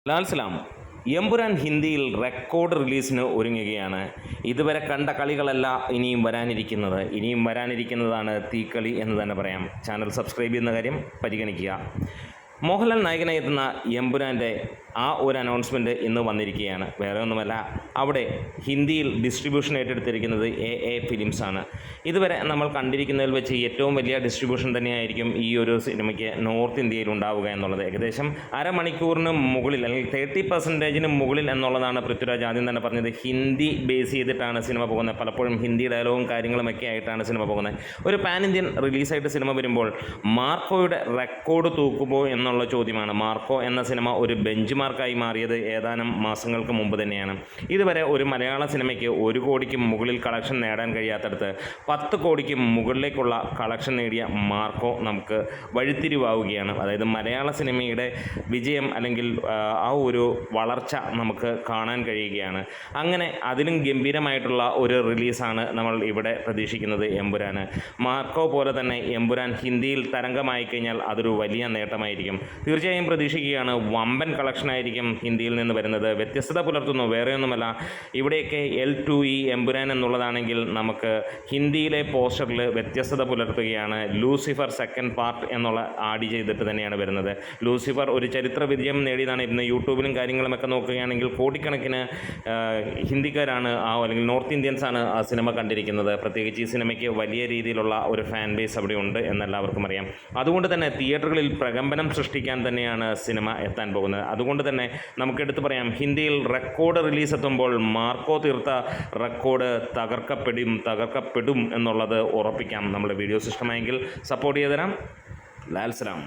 ലാൽ സലാം എമ്പുരാൻ ഹിന്ദിയിൽ റെക്കോർഡ് റിലീസിന് ഒരുങ്ങുകയാണ്. ഇതുവരെ കണ്ട കളികളല്ല ഇനിയും വരാനിരിക്കുന്നതാണ് തീക്കളി എന്ന് തന്നെ പറയാം. ചാനൽ സബ്സ്ക്രൈബ് ചെയ്യുന്ന കാര്യം പരിഗണിക്കുക. മോഹൻലാൽ നായകനായി എത്തുന്ന എമ്പുരാൻ്റെ ആ ഒരു അനൗൺസ്മെൻറ്റ് ഇന്ന് വന്നിരിക്കുകയാണ്. വേറെ ഒന്നുമല്ല, അവിടെ ഹിന്ദിയിൽ ഡിസ്ട്രിബ്യൂഷൻ ഏറ്റെടുത്തിരിക്കുന്നത് എ ഫിലിംസാണ്. ഇതുവരെ നമ്മൾ കണ്ടിരിക്കുന്നതിൽ വെച്ച് ഏറ്റവും വലിയ ഡിസ്ട്രിബ്യൂഷൻ തന്നെയായിരിക്കും ഈ ഒരു സിനിമയ്ക്ക് നോർത്ത് ഇന്ത്യയിൽ ഉണ്ടാവുക എന്നുള്ളത്. ഏകദേശം അരമണിക്കൂറിന് മുകളിൽ അല്ലെങ്കിൽ 30% മുകളിൽ എന്നുള്ളതാണ് പൃഥ്വിരാജ് ആദ്യം തന്നെ പറഞ്ഞത്. ഹിന്ദി ബേസ് ചെയ്തിട്ടാണ് സിനിമ പോകുന്നത്. പലപ്പോഴും ഹിന്ദി ഡയലോഗും കാര്യങ്ങളുമൊക്കെ ആയിട്ടാണ് സിനിമ പോകുന്നത്. ഒരു പാൻ ഇന്ത്യൻ റിലീസായിട്ട് സിനിമ വരുമ്പോൾ മാർക്കോയുടെ റെക്കോർഡ് തൂക്കുമോ എന്നുള്ള ചോദ്യമാണ്. മാർക്കോ എന്ന സിനിമ ഒരു ബെഞ്ച് മാർക്കായി മാറിയത് ഏതാനും മാസങ്ങൾക്ക് മുമ്പ് തന്നെയാണ്. ഇതുവരെ ഒരു മലയാള സിനിമയ്ക്ക് 1 കോടിക്ക് മുകളിൽ കളക്ഷൻ നേടാൻ കഴിയാത്തടത്ത് 10 കോടിക്ക് മുകളിലേക്കുള്ള കളക്ഷൻ നേടിയ മാർക്കോ നമുക്ക് വഴിത്തിരിവാവുകയാണ്. അതായത് മലയാള സിനിമയുടെ വിജയം അല്ലെങ്കിൽ ആ ഒരു വളർച്ച നമുക്ക് കാണാൻ കഴിയുകയാണ്. അങ്ങനെ അതിലും ഗംഭീരമായിട്ടുള്ള ഒരു റിലീസാണ് നമ്മൾ ഇവിടെ പ്രതീക്ഷിക്കുന്നത് എമ്പുരാന്. മാർക്കോ പോലെ തന്നെ എമ്പുരാൻ ഹിന്ദിയിൽ തരംഗമായി കഴിഞ്ഞാൽ അതൊരു വലിയ നേട്ടമായിരിക്കും. തീർച്ചയായും പ്രതീക്ഷിക്കുകയാണ് വമ്പൻ കളക്ഷനായിരിക്കും ഹിന്ദിയിൽ നിന്ന് വരുന്നത്. വ്യത്യസ്തത പുലർത്തുന്നു, വേറെയൊന്നുമല്ല. ഇവിടെയൊക്കെ L2E എമ്പുരാൻ എന്നുള്ളതാണെങ്കിൽ നമുക്ക് ഹിന്ദിയിലെ പോസ്റ്ററിൽ വ്യത്യസ്തത പുലർത്തുകയാണ്. ലൂസിഫർ സെക്കൻഡ് പാർട്ട് എന്നുള്ള ആഡ് ചെയ്തിട്ട് തന്നെയാണ് വരുന്നത്. ലൂസിഫർ ഒരു ചരിത്ര വിജയം നേടിയതാണ്. ഇന്ന് യൂട്യൂബിലും കാര്യങ്ങളുമൊക്കെ നോക്കുകയാണെങ്കിൽ കോടിക്കണക്കിന് ഹിന്ദിക്കാരാണ് അല്ലെങ്കിൽ നോർത്ത് ഇന്ത്യൻസാണ് ആ സിനിമ കണ്ടിരിക്കുന്നത്. പ്രത്യേകിച്ച് ഈ സിനിമയ്ക്ക് വലിയ രീതിയിലുള്ള ഒരു ഫാൻ ബേസ് അവിടെ ഉണ്ട് എന്നെല്ലാവർക്കും അറിയാം. അതുകൊണ്ട് തന്നെ തിയേറ്ററുകളിൽ പ്രകമ്പനം സൃഷ്ടിക്കാൻ തന്നെയാണ് സിനിമ എത്താൻ പോകുന്നത്. അതുകൊണ്ട് തന്നെ നമുക്കെടുത്ത് പറയാം, ഹിന്ദിയിൽ റെക്കോർഡ് റിലീസ് എത്തുമ്പോൾ മാർക്കോ തീർത്ത റെക്കോർഡ് തകർക്കപ്പെടും എന്നുള്ളത് ഉറപ്പിക്കാം. നമ്മുടെ വീഡിയോസ് ഇഷ്ടമായെങ്കിൽ സപ്പോർട്ട് ചെയ്ത് തരാം. ലാൽ സലാം.